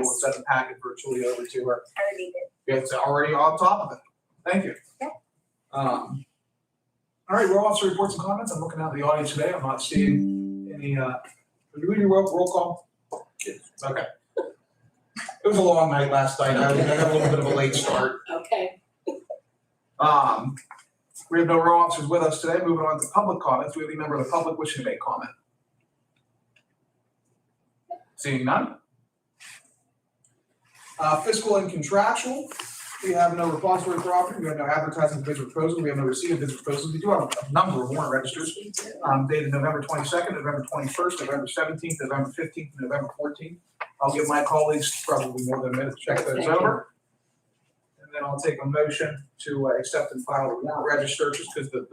we'll send the packet virtually over to her. Already did. It's already on top of it. Thank you. Yeah. All right, roll officer reports and comments. I'm looking out in the audience today. I'm not seeing any, did we do roll call? Yes. Okay. It was a long night last night. I got a little bit of a late start. Okay. We have no row officers with us today. Moving on to public comments. Do we have any member of the public wishing to make comment? Seeing none. Fiscal and contractual. We have no repository property. We have no advertising for bid proposals. We have no receipt of bid proposals. We do have a number of warrant registers dated November 22nd, November 21st, November 17th, November 15th, and November 14th. I'll give my colleagues probably more than a minute to check those over. And then I'll take a motion to accept and file the warrant register just because the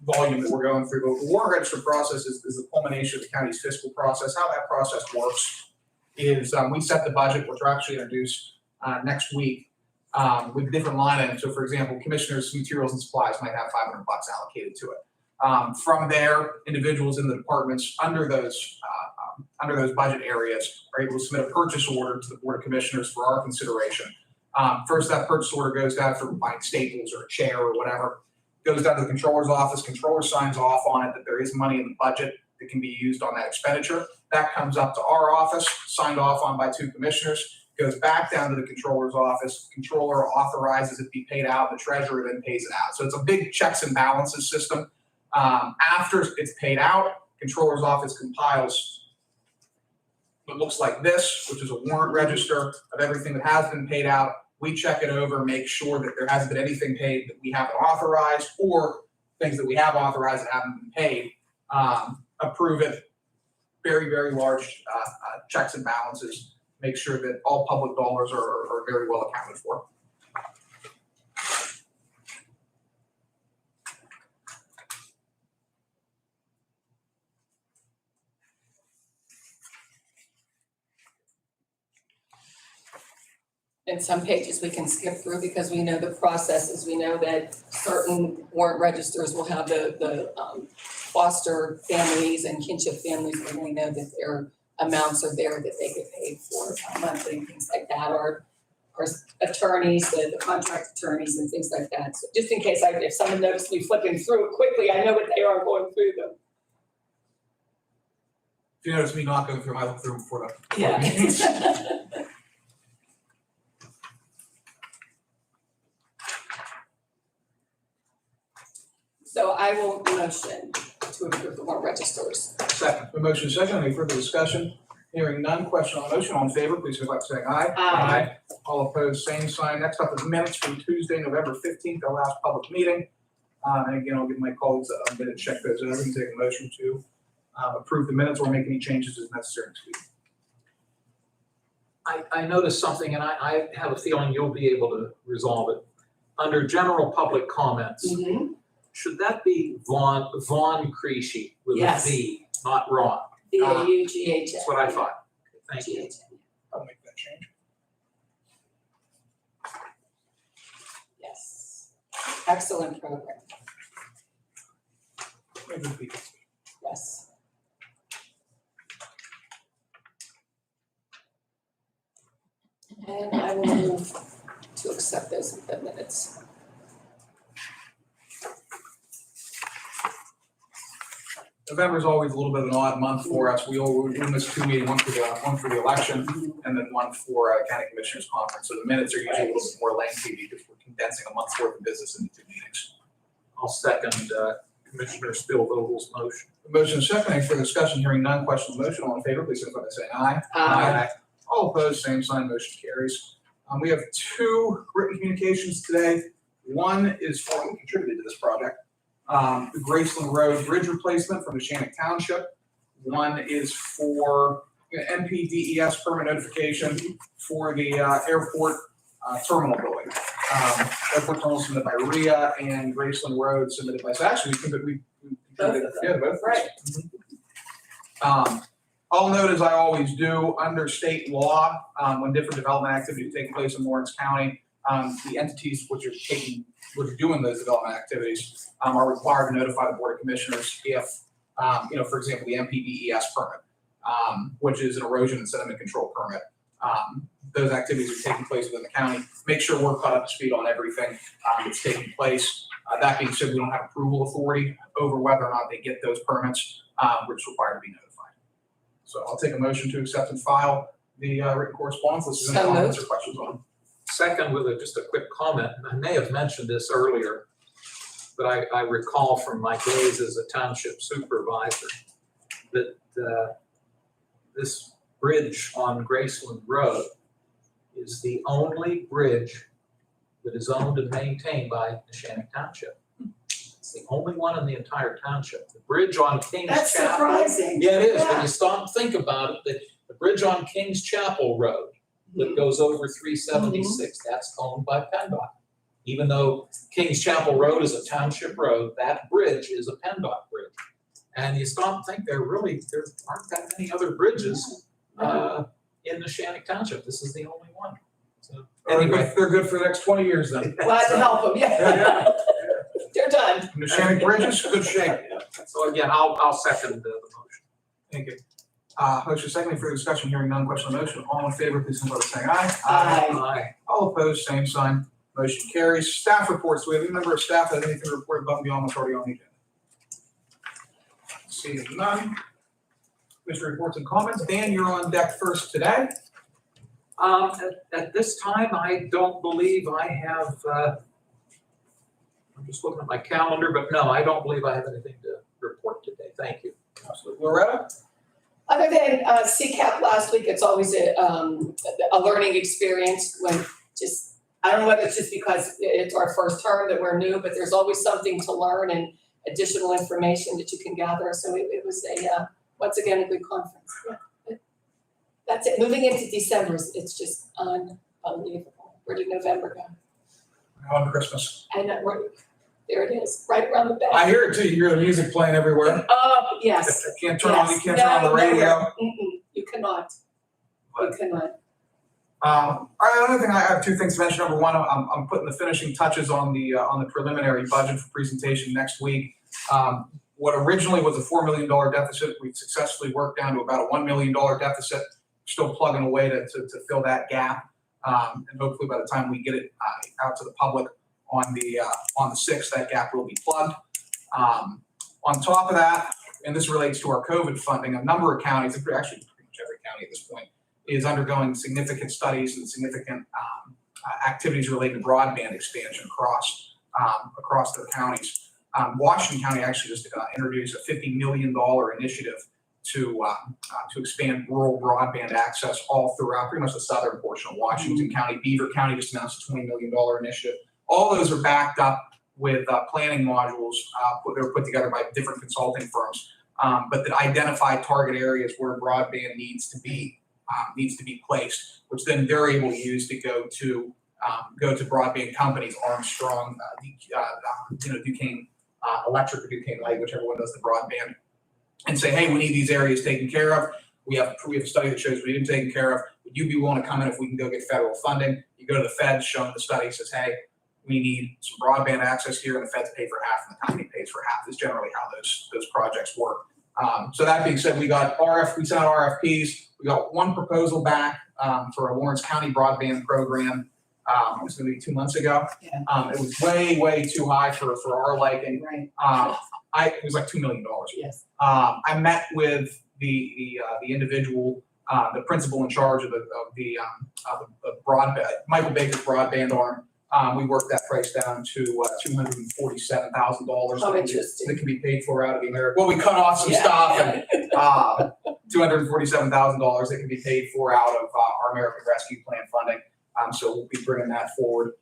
volume that we're going through. But the warrant register process is the culmination of the county's fiscal process. How that process works is we set the budget, which we're actually introduced next week. With different line items. So for example, commissioners, materials and supplies might have $500 allocated to it. From there, individuals in the departments under those budget areas are able to submit a purchase order to the Board of Commissioners for our consideration. First, that purchase order goes down for buying staples or a chair or whatever. Goes down to the controller's office. Controller signs off on it that there is money in the budget that can be used on that expenditure. That comes up to our office, signed off on by 2 commissioners. Goes back down to the controller's office. Controller authorizes it to be paid out. The treasurer then pays it out. So it's a big checks and balances system. After it's paid out, controller's office compiles what looks like this, which is a warrant register of everything that has been paid out. We check it over, make sure that there hasn't been anything paid that we haven't authorized, or things that we have authorized that haven't been paid. Approve it. Very, very large checks and balances. Make sure that all public dollars are very well accounted for. And some pages we can skip through because we know the processes. We know that certain warrant registers will have the foster families and kinship families, and we know that their amounts are there that they get paid for monthly and things like that, or attorneys, the contract attorneys and things like that. So just in case if someone noticed me flipping through it quickly, I know what they are going through them. If you notice me not going through, I look through them before the Yeah. meetings. So I will motion to approve the warrant registers. Second. The motion is second. Any further discussion? Hearing none. Question on the motion. All in favor, please signify by saying aye. Aye. All opposed, same sign. Next up is minutes from Tuesday, November 15th, our last public meeting. And again, I'll give my colleagues a minute to check those over and take a motion to approve the minutes or make any changes as necessary next week. I noticed something, and I have a feeling you'll be able to resolve it. Under general public comments, should that be Vaughn Creasy with Yes. a V, not Ron? VAUGHN. That's what I thought. Thank you. I'll make that change. Yes. Excellent program. Yes. And I will move to accept those minutes. November is always a little bit of an odd month for us. We miss 2 meetings, one for the election and then one for county commissioners conference. So the minutes are usually a little bit more lengthy because we're condensing a month's worth of business into 2 meetings. I'll second Commissioner Spielvogel's motion. The motion is second. Any further discussion? Hearing none. Question on the motion. All in favor, please signify by saying aye. Aye. All opposed, same sign. Motion carries. We have 2 written communications today. One is for who contributed to this project. The Graceland Road Bridge replacement from Neshannock Township. One is for NPDES permit notification for the airport terminal building. Airport terminal submitted by RIA and Graceland Road submitted by, so actually we contributed, both. Right. I'll note, as I always do, under state law, when different development activities take place in Lawrence County, the entities which are doing those development activities are required to notify the Board of Commissioners if, for example, the NPDES permit, which is an erosion and sediment control permit. those activities are taking place within the county. Make sure we're caught up to speed on everything that's taking place. That being said, we don't have approval authority over whether or not they get those permits, which is required to be notified. So I'll take a motion to accept and file the written correspondence. Unless there's any So comments or moved. questions on it. Second, with just a quick comment, I may have mentioned this earlier, but I recall from my days as a township supervisor that this bridge on Graceland Road is the only bridge that is owned and maintained by Neshannock Township. It's the only one in the entire township. The bridge on King's That's Chapel. surprising. Yeah, it is. When Yeah. you stop and think about it, the bridge on King's Chapel Road that goes over 376, that's owned by PennDOT. Even though King's Chapel Road is a township road, that bridge is a PennDOT bridge. And you stop and think there aren't that many other bridges in Neshannock Township. This is the only one. So anyway, They're good for the next 20 years then. Glad to help them, yeah. They're done. Neshannock Bridges, good shape. so again, I'll second the motion. Thank you. Motion secondly for discussion, hearing none, question on the motion. All in favor, please signify by saying aye. Aye. Aye. All opposed, same sign. Motion carries. Staff reports. Do we have any member of staff that has anything to report above and beyond what's already on the agenda? Seeing none. Commissioner reports and comments. Dan, you're on deck first today. At this time, I don't believe I have, I'm just looking at my calendar, but no, I don't believe I have anything to report today. Thank you. Absolutely. Loretta? Other than CCAP last week, it's always a learning experience when I don't know whether it's just because it's our first term that we're new, but there's always something to learn and additional information that you can gather. So it was once again, a good conference. Yeah. That's it. Moving into December, it's just unbelievable. Where did November go? On Christmas. And there it is, right around the bend. I hear it too. You hear the music playing everywhere. Oh, yes. You can't turn Yes. on the radio. Mm-mm. You cannot. You cannot. Another thing, I have two things to mention. Number one, I'm putting the finishing touches on the preliminary budget for presentation next week. What originally was a $4 million deficit, we've successfully worked down to about a $1 million deficit. Still plugging away to fill that gap, and hopefully by the time we get it out to the public on the 6th, that gap will be plugged. On top of that, and this relates to our COVID funding, a number of counties, actually pretty much every county at this point, is undergoing significant studies and significant activities related to broadband expansion across their counties. Washington County actually just introduced a $50 million initiative to expand rural broadband access all throughout pretty much the southern portion of Washington County. Beaver County just announced a $20 million initiative. All those are backed up with planning modules that were put together by different consulting firms, but that identify target areas where broadband needs to be placed, which then they're able to use to go to broadband companies, Armstrong, Duquesne Electric or Duquesne Light, whichever one does the broadband, and say, hey, we need these areas taken care of. We have a study that shows we need them taken care of. Would you be willing to come in if we can go get federal funding? You go to the feds, show them the study, says, hey, we need some broadband access here, and the feds pay for half, and the company pays for half. That's generally how those projects work. So that being said, we sent out RFPs. We got one proposal back for a Lawrence County broadband program. It was going to be 2 months ago. Yeah. It was way too high for our liking. Right. It was like $2 million. Yes. I met with the individual, the principal in charge of the broadband, Michael Baker's broadband arm. We worked that price down to $247,000. Oh, interesting. That can be paid for out of the American. Well, we cut off some stuff, and $247,000 that can be paid for out of our American Rescue Plan funding. So we'll be bringing that forward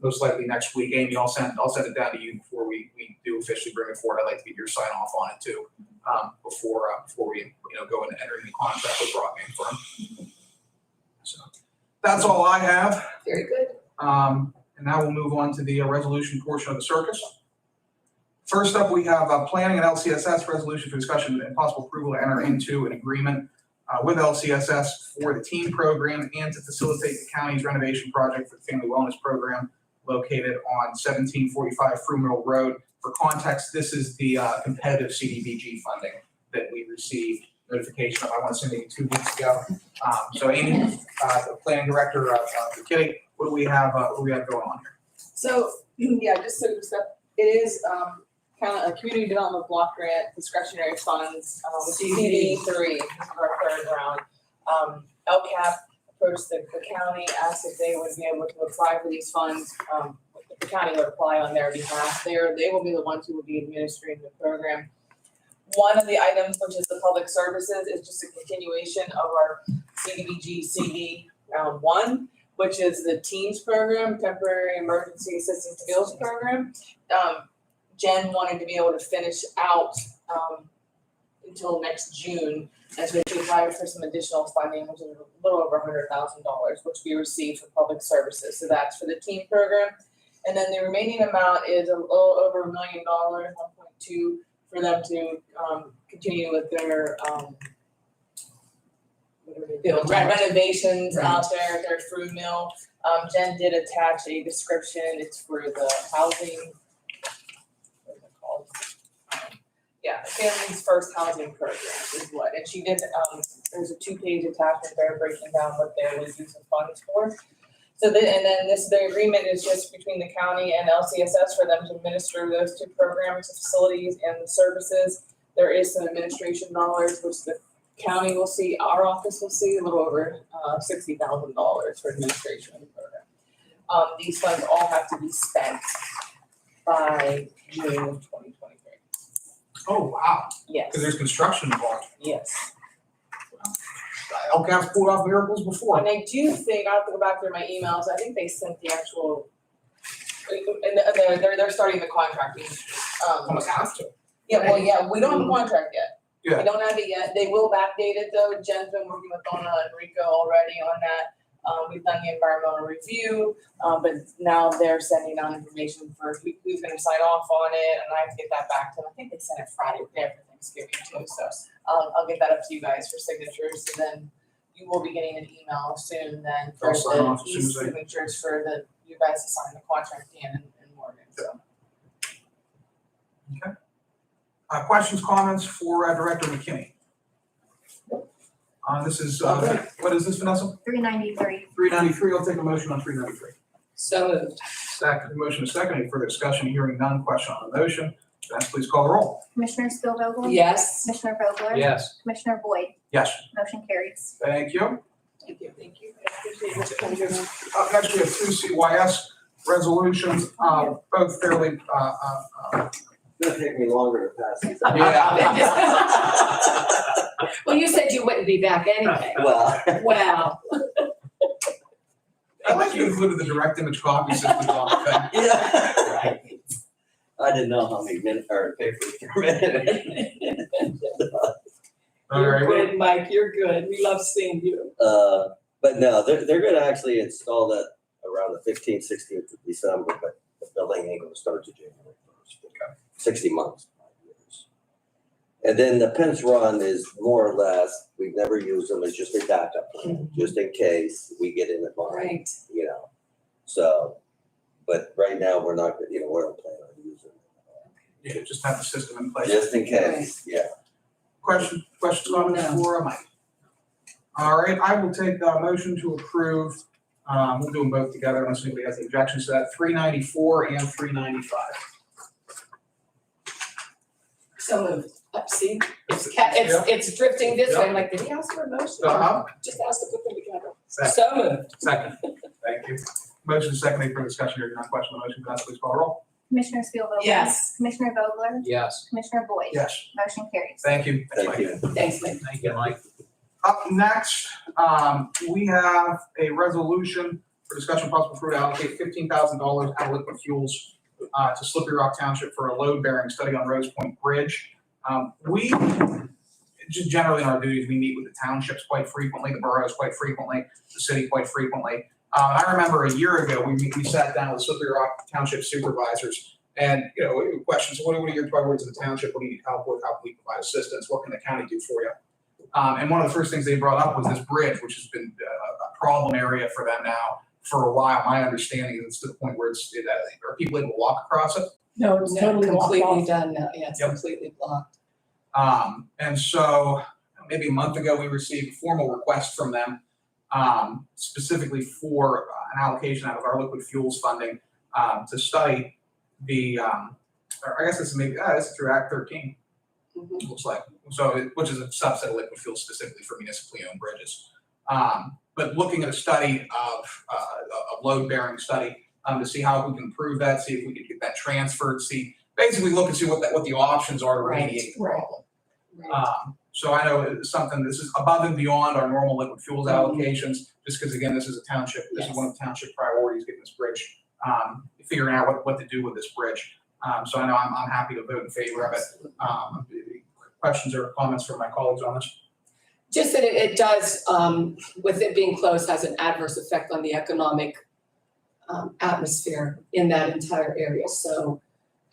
most likely next week. Amy, I'll send it down to you before we do officially bring it forward. I'd like to get your sign off on it too before we go and enter any contract with broadband firm. So that's all I have. Very good. And now we'll move on to the resolution portion of the circus. First up, we have planning and LCSS resolution for discussion and possible approval to enter into an agreement with LCSS for the TEAM program and to facilitate the county's renovation project for the family wellness program located on 1745 Fruit Mill Road. For context, this is the competitive CDBG funding that we received. notification of, I want to say maybe 2 weeks ago. So Amy, the planning director of McKinney, what do we have going on here? So, yeah, just so it is, kind of a community development block grant, discretionary funds, with CD3, this is our third round. LCAP approached the county, asked if they would be able to apply for these funds. The county would apply on their behalf. They will be the ones who will be administering the program. One of the items, which is the public services, is just a continuation of our CDBG CD round 1, which is the TEAMS program, Temporary Emergency Assistance Skills Program. Jen wanted to be able to finish out until next June, and so she applied for some additional funding, which is a little over $100,000, which we received for public services. So that's for the TEAM program. And then the remaining amount is a little over $1 million, 1.2, for them to continue with their renovations out there at their fruit mill. Jen did attach a description. It's for the housing. What is it called? Family's First Housing Program is what. And she did. There's a 2-page attachment there breaking down what they would use the funds for. So the agreement is just between the county and LCSS for them to administer those 2 programs, facilities, and services. There is some administration dollars, which the county will see, our office will see, a little over $60,000 for administration of the program. These funds all have to be spent by June of 2023. Oh, wow, Yes, because there's construction involved. yes. LCAP's pulled off miracles before. And I do think, I'll have to go back through my emails, I think they sent the actual, and they're starting the contracting. Almost have to. Yeah, we don't have a contract yet. Yeah. We don't have it yet. They will backdate it though. Jen's been working with Donna and Rico already on that. We've done the environmental review, but now they're sending out information for who's gonna sign off on it, and I have to get that back to them. I think they sent it Friday, day after Thanksgiving too, so I'll get that up to you guys for signatures, and then you will be getting an email soon then for I'll sign off as the soon as I- signatures for you guys to sign the contract and Morgan, so. Questions, comments for Director McKinney? This is, what is this, Vanessa? 393. 393, I'll take a motion on 393. So moved. Second. Motion is second, any further discussion, hearing none, question on the motion. Vanessa, please call the roll. Commissioner Spielvogel? Yes. Commissioner Vogler? Yes. Commissioner Boyd? Yes. Motion carries. Thank you. Thank you. I appreciate it. Up next, we have 2 CYS resolutions, both fairly, It's gonna take me longer to pass these. Well, you said you wouldn't be back anyway. Well, Wow. I like you included the direct image copy systems on the thing. yeah, right. I didn't know how many minutes or papers per minute. All right, You're good, Mike, you're good. We love seeing you. But no, they're gonna actually install that around the 15th, 16th of December, but the building ain't gonna start till January 1st. Okay. 60 months, 5 years. And then the Pence Run is more or less, we've never used them, it's just a backup plan, just in case we get in the bind, Right. you know. So, but right now, we're not, we don't plan on using it. Yeah, just have the system in place. Just in case, yeah. Questions, comments for Mike? All right, I will take a motion to approve, we'll do them both together unless anybody has any objections to that, 394 and 395. So moved. See, Yeah. it's drifting this way. I'm like, did he ask for a motion? Uh-huh. Just ask to put them together. Second. So moved. Second. Thank you. Motion is second, any further discussion here, not question on the motion, Vanessa, please call the roll. Commissioner Spielvogel? Yes. Commissioner Vogler? Yes. Commissioner Boyd? Yes. Motion carries. Thank you. Thank you. Thanks, Mike. Thank you, Mike. Up next, we have a resolution for discussion possible approval to allocate $15,000 out of liquid fuels to Slippery Rock Township for a load-bearing study on Rose Point Bridge. We, just generally in our duties, we meet with the townships quite frequently, the boroughs quite frequently, the city quite frequently. I remember a year ago, we sat down with Slippery Rock Township supervisors and, questions, what are your priorities in the township? What do you need help with? How can we provide assistance? What can the county do for you? And one of the first things they brought up was this bridge, which has been a problem area for them now for a while. My understanding is it's to the point where are people able to walk across it? No, it's totally blocked Completely off. done now. Yeah, it's Yep. completely blocked. And so maybe a month ago, we received a formal request from them specifically for an allocation out of our liquid fuels funding to study the, or I guess it's maybe, this is through Act 13, Mhm. looks like. So, which is a subset of liquid fuels specifically for municipally owned bridges. But looking at a study of a load-bearing study to see how we can improve that, see if we can get that transferred, basically look and see what the options are to Right, remediate the right. problem. Right. So I know it's something, this is above and beyond our normal liquid fuels allocations, just because again, this is a township, this is one of the township priorities, getting this bridge, figuring out what to do with this bridge. So I know I'm happy to vote in favor of it. Questions or comments from my colleagues on this? Just that it does, with it being close, has an adverse effect on the economic atmosphere in that entire area. So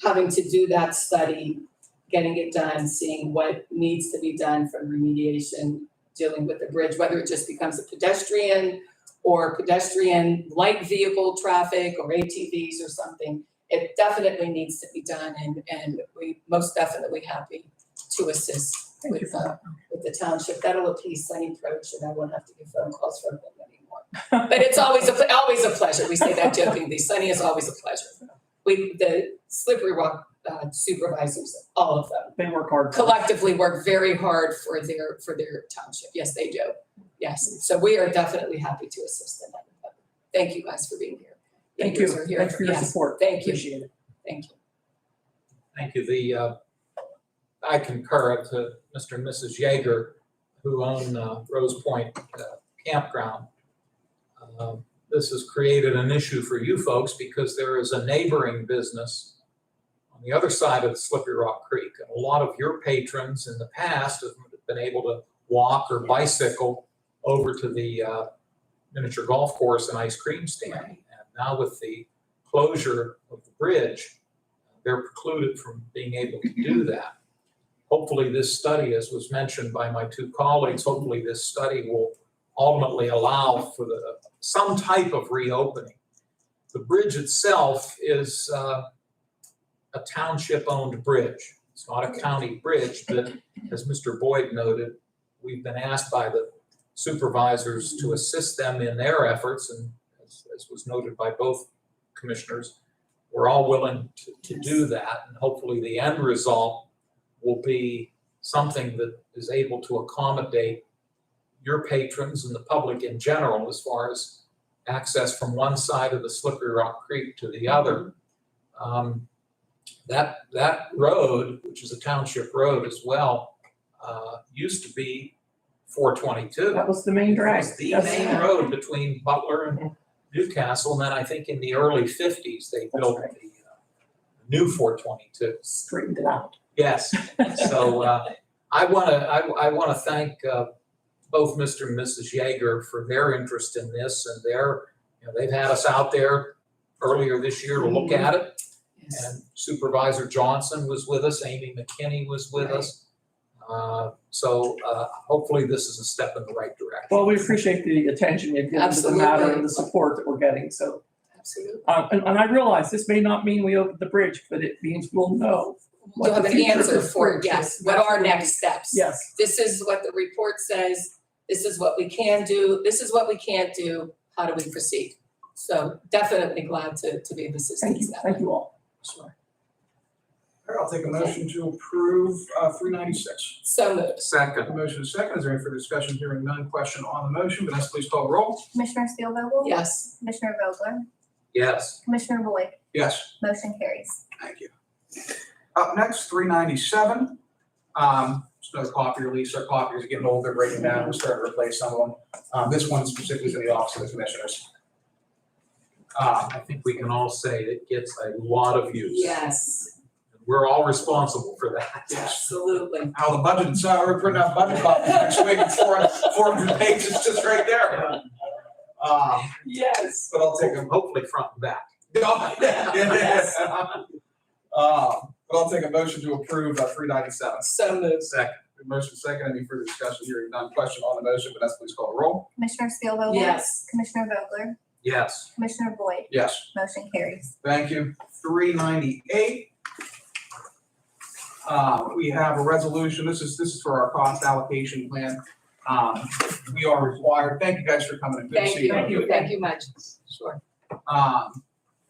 having to do that study, getting it done, seeing what needs to be done for remediation, dealing with the bridge, whether it just becomes a pedestrian or pedestrian light vehicle traffic or ATVs or something, it definitely needs to be done, and we most definitely happy to assist with the township. That'll appease Sunny Proch, and I won't have to get phone calls from him anymore. But it's always a pleasure. We say that jokingly. Sunny is always a pleasure. The Slippery Rock supervisors, all of them, They work hard. collectively work very hard for their township. Yes, they do. Yes, so we are definitely happy to assist in that. Thank you guys for being here. Thank you. Neighbors are here Thanks for your yes, support. Thank you. Appreciate it. Thank you. Thank you. I concur to Mr. and Mrs. Yeager, who own Rose Point Campground. This has created an issue for you folks because there is a neighboring business on the other side of the Slippery Rock Creek. And a lot of your patrons in the past have been able to walk or bicycle over to the miniature golf course and ice cream stand. Right. And now with the closure of the bridge, they're precluded from being able to do that. Hopefully this study, as was mentioned by my two colleagues, hopefully this study will ultimately allow for some type of reopening. The bridge itself is a township-owned bridge. It's not a county bridge, but as Mr. Boyd noted, we've been asked by the supervisors to assist them in their efforts, and as was noted by both commissioners, we're all willing to do that, and hopefully the end result will be something that is able to accommodate your patrons and the public in general as far as access from one side of the Slippery Rock Creek to the other. That road, which is a township road as well, used to be 422. That was the main drag. It was the Yes. main road between Butler and Newcastle, and then I think in the early 50s, they built right. the new 422. Straightened it out. Yes, so I wanna thank both Mr. and Mrs. Yeager for their interest in this, and they've had us out there earlier this year to look at it. Yes. And Supervisor Johnson was with us, Amy McKinney was with us. So hopefully this is a step in the right direction. Well, we appreciate the attention you've given to the matter Absolutely. and the support that we're getting, so. Absolutely. And I realize this may not mean we open the bridge, but it means we'll know. what You'll have the an future of answer this for it, bridge yes. is. What are next steps? Yes, This is what the report says. This is what we can do. This is what we can't do. How do we proceed? So definitely glad to be of assistance. thank you all. Sure. All right, I'll take a motion to approve 396. So moved. Second, Motion is second. Is there any further discussion? Hearing none. Question on the motion. Vanessa, please call the roll. Commissioner Spielvogel? Yes. Commissioner Vogler? yes. Commissioner Boyd? Yes. Motion carries. Thank you. Up next, 397. Just another copy release. Our copiers are getting old, they're breaking down. We're starting to replace some of them. This one specifically is in the office of the commissioners. I think we can all say it gets a lot of use. Yes, We're all responsible for that. absolutely. How the budget, so we're printing out budget copies next week, 400 pages just right there. Yes. But I'll take them. Hopefully front and back. Yes. But I'll take a motion to approve 397. So moved. Second, Motion second. Any further discussion? Hearing none. Question on the motion. Vanessa, please call the roll. Commissioner Spielvogel? Yes. Commissioner Vogler? yes. Commissioner Boyd? Yes. Motion carries. Thank you. 398. We have a resolution, this is for our cost allocation plan. We are required, thank you guys for coming in. Good to Thank see you, thank you much. Sure.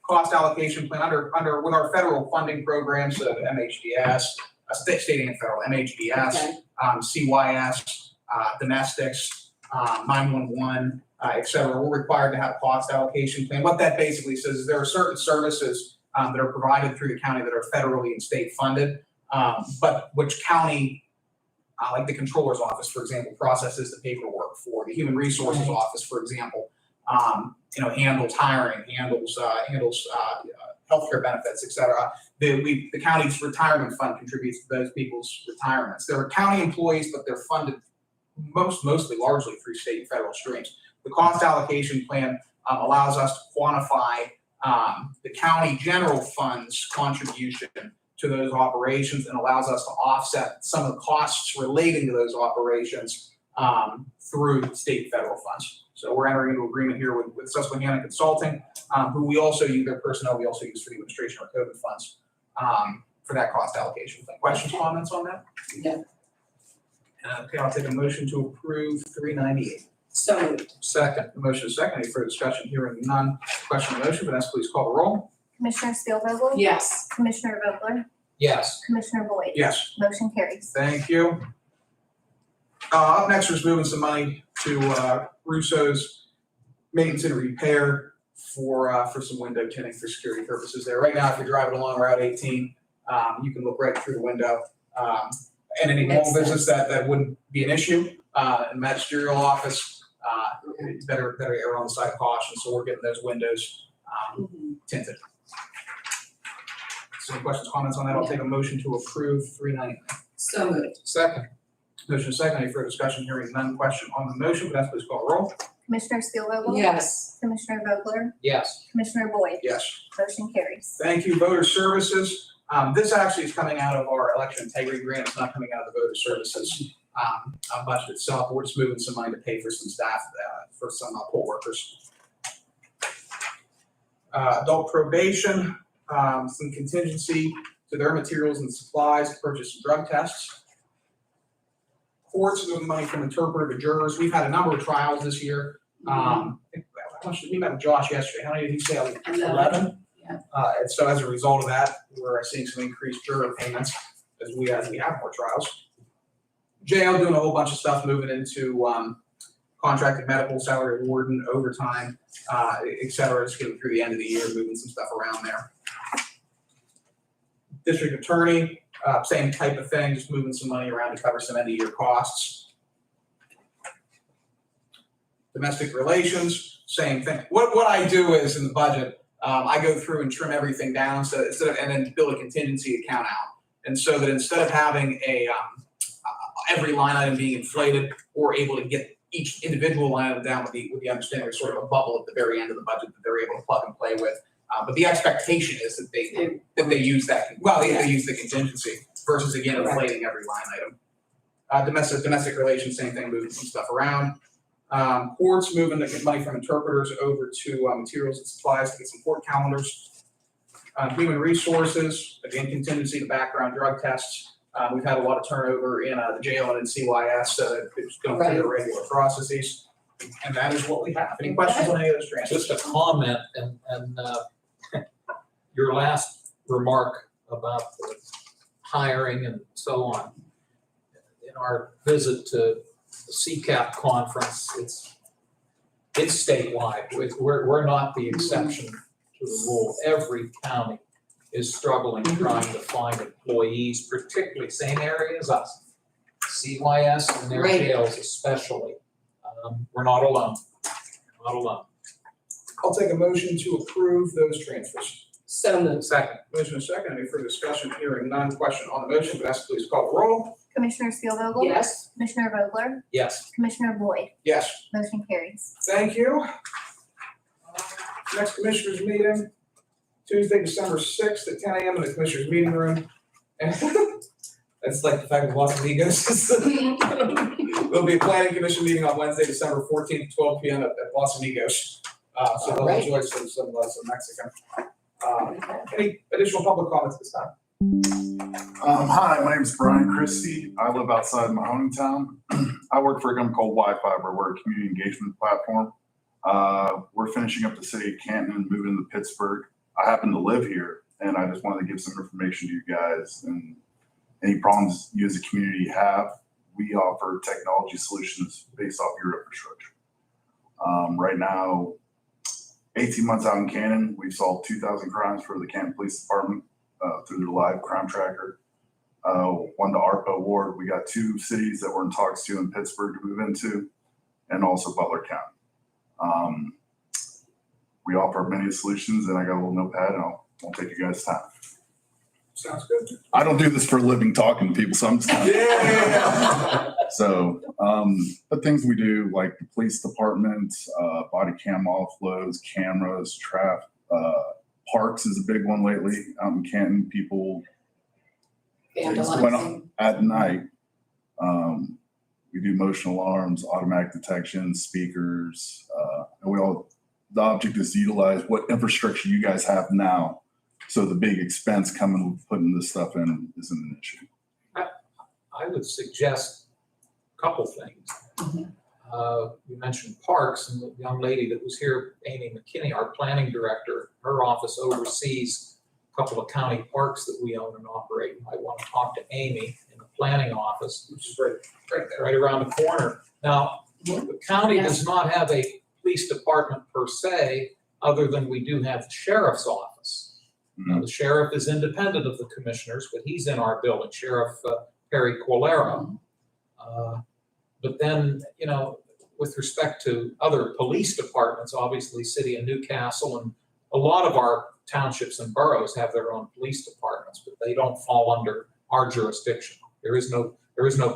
Cost allocation plan with our federal funding programs, MHDS, state and federal, MHDS, Okay. CYS, domestics, 911, et cetera. We're required to have a cost allocation plan. What that basically says is there are certain services that are provided through the county that are federally and state funded, but which county, like the controller's office, for example, processes the paperwork for. The human resources office, for example, handles hiring, handles healthcare benefits, et cetera. The county's retirement fund contributes to those people's retirements. There are county employees, but they're funded mostly largely through state and federal streams. The cost allocation plan allows us to quantify the county general fund's contribution to those operations and allows us to offset some of the costs relating to those operations through state and federal funds. So we're entering into agreement here with Susquehanna Consulting, who we also use, their personnel we also use for the administration of COVID funds for that cost allocation plan. Questions, comments on that? No. Okay, I'll take a motion to approve 398. So moved. Second. The motion is second. Any further discussion? Hearing none. Question on the motion, Vanessa, please call the roll. Commissioner Spielvogel? Yes. Commissioner Vogler? Yes. Commissioner Boyd? Yes. Motion carries. Thank you. Up next, we're moving some money to Russo's maintenance and repair for some window tinting for security purposes there. Right now, if you're driving along Route 18, you can look right through the window. And any mobile business that wouldn't be an issue. In the magisterial office, it's better err on the side of caution, so we're getting those windows tinted. So any questions, comments on that? I'll take a motion to approve 399. So moved. Second. Motion is second. Any further discussion? Hearing none. Question on the motion. Vanessa, please call the roll. Commissioner Spielvogel? Yes. Commissioner Vogler? Yes. Commissioner Boyd? Yes. Motion carries. Thank you. Voter services. This actually is coming out of our election integrity grant. It's not coming out of the voter services budget itself. We're just moving some money to pay for some staff, for some poll workers. Adult probation, some contingency to their materials and supplies to purchase some drug tests. Courts moving money from interpreter to jurors. We've had a number of trials this year. We met with Josh yesterday. How many did he say? 11? Yeah. And so as a result of that, we're seeing some increased juror payments as we have more trials. Jail doing a whole bunch of stuff, moving into contracted medical, salary warden, overtime, et cetera, just getting through the end of the year, moving some stuff around there. District attorney, same type of thing, just moving some money around to cover some end of year costs. Domestic relations, same thing. What I do is in the budget, I go through and trim everything down so and then build a contingency account out. And so that instead of having every line item being inflated, we're able to get each individual line item down with the understanding there's sort of a bubble at the very end of the budget that they're able to plug and play with. But the expectation is that they use that, they use the contingency versus again inflating every line item. Domestic relations, same thing, moving some stuff around. Courts moving the money from interpreters over to materials and supplies to get some court calendars. Human resources, again, contingency to background drug tests. We've had a lot of turnover in the jail and in CYS, so it's going through the regular processes. And that is what we have. Any questions on any of those transfers? Just a comment and your last remark about the hiring and so on. In our visit to the CCAP conference, it's statewide. We're not the exception to the rule. Every county is struggling trying to find employees, particularly same area as us. CYS and their Right. jails especially. We're not alone. Not alone. I'll take a motion to approve those transfers. So moved. Second. Motion is second. Any further discussion? Hearing none. Question on the motion. Vanessa, please call the roll. Commissioner Spielvogel? Yes. Commissioner Vogler? Yes. Commissioner Boyd? Yes. Motion carries. Thank you. Next commissioners meeting, Tuesday, December 6th at 10 a.m. in the commissioners meeting room. And that's like the fact of lots of egos. There'll be a planning commission meeting on Wednesday, December 14th at 12 p.m. at Los Amigos. So they'll Alright. enjoy some Mexican. Any additional public comments this time? Hi, my name's Brian Christie. I live outside my hometown. I work for a company called Wi-Fiber. We're a community engagement platform. We're finishing up the city of Canton and moving to Pittsburgh. I happen to live here, and I just wanted to give some information to you guys and any problems you as a community have. We offer technology solutions based off your infrastructure. Right now, 18 months out in Canton, we've solved 2,000 crimes for the Canton Police Department through their live crime tracker. Won the ARPA award. We got 2 cities that we're in talks to in Pittsburgh to move into, and also Butler County. We offer many solutions, and I got a little notepad, and I'll take you guys' time. Sounds good. I don't do this for a living talking to people, so I'm just Yeah. So the things we do, like the police department, body cam offloads, cameras, parks is a big one lately out in Canton. People went Vandalizing. at night. We do motion alarms, automatic detection, speakers, and the object is to utilize what infrastructure you guys have now. So the big expense coming with putting this stuff in isn't an issue. I would suggest a couple things. Mhm. You mentioned parks, and the young lady that was here, Amy McKinney, our planning director, her office oversees a couple of county parks that we own and operate. You might want to talk to Amy in the planning office, Which is great. right around the corner. Now, the county does not have a police department per se, other than we do have the sheriff's office. Now, the sheriff is independent of the commissioners, but he's in our building, Sheriff Perry Quilero. But then, with respect to other police departments, obviously City of Newcastle and a lot of our townships and boroughs have their own police departments, but they don't fall under our jurisdiction. There is no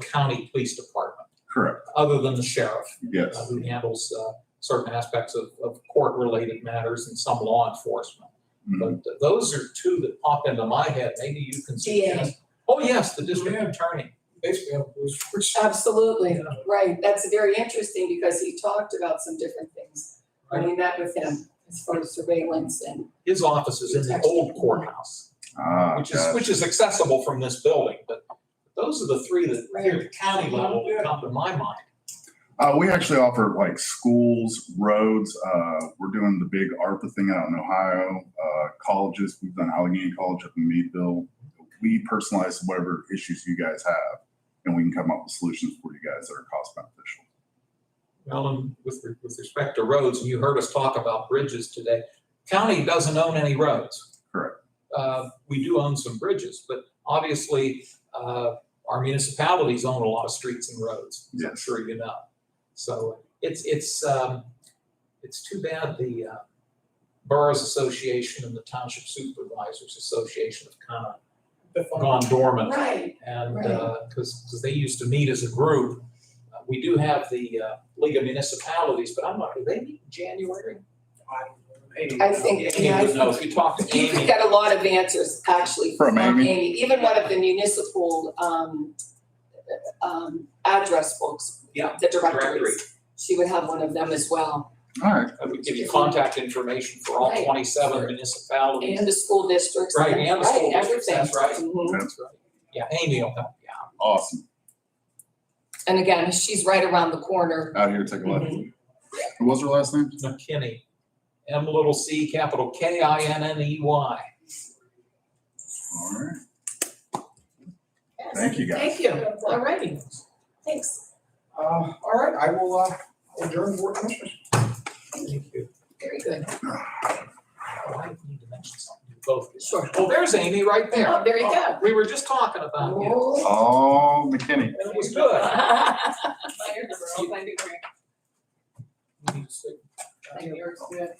county police department Correct. other than the sheriff, Yes. who handles certain aspects of court-related matters and some law enforcement. Mhm. But those are 2 that pop into my head. Maybe you can suggest. Oh, yes, the district attorney. Basically, which Absolutely, right. That's very interesting because he talked about some different things when we met with him as far as surveillance and. His office is in the old courthouse, which is accessible from this building. But those are the 3 that here at the county level come to my mind. We actually offer like schools, roads. We're doing the big ARPA thing out in Ohio. Colleges, we've done Allegheny College up in Meadville. We personalize whatever issues you guys have, and we can come up with solutions for you guys that are cost beneficial. Well, and with respect to roads, and you heard us talk about bridges today, county doesn't own any roads. Correct. We do own some bridges, but obviously our municipalities own a lot of streets and roads, as I'm Yes. sure you know. So it's too bad the Boroughs Association and the Township Supervisors Association have kind of gone dormant. Right. And Right. because they used to meet as a group. We do have the League of Municipalities, but I'm not, do they meet in January? I think, Amy would know. If you talk to you could Amy, get a lot of answers actually From Amy? Even one of the municipal address books. Yeah, The directory. directories. She would have one of them as well. All right. I would give you contact information for all Right. 27 municipalities. And the school districts. Right, and the school districts, everything. that's right. Mhm. That's right. Yeah, Amy will help you out. Awesome. And again, she's right around the corner. Out here, take a look. Mhm. What was her last name? McKinney, M-little-C, capital Kinney. All right. Thank you, guys. Thank you. All righty. Thanks. all right, I will adjourn the board of commissioners. Thank you. Very good. Oh, I need to mention something to both. of you. Sure. Oh, there's Amy right there. Oh, there you go. We were just talking about you. Oh, McKinney. And it was good. Find it great. You need to say- Yours, good.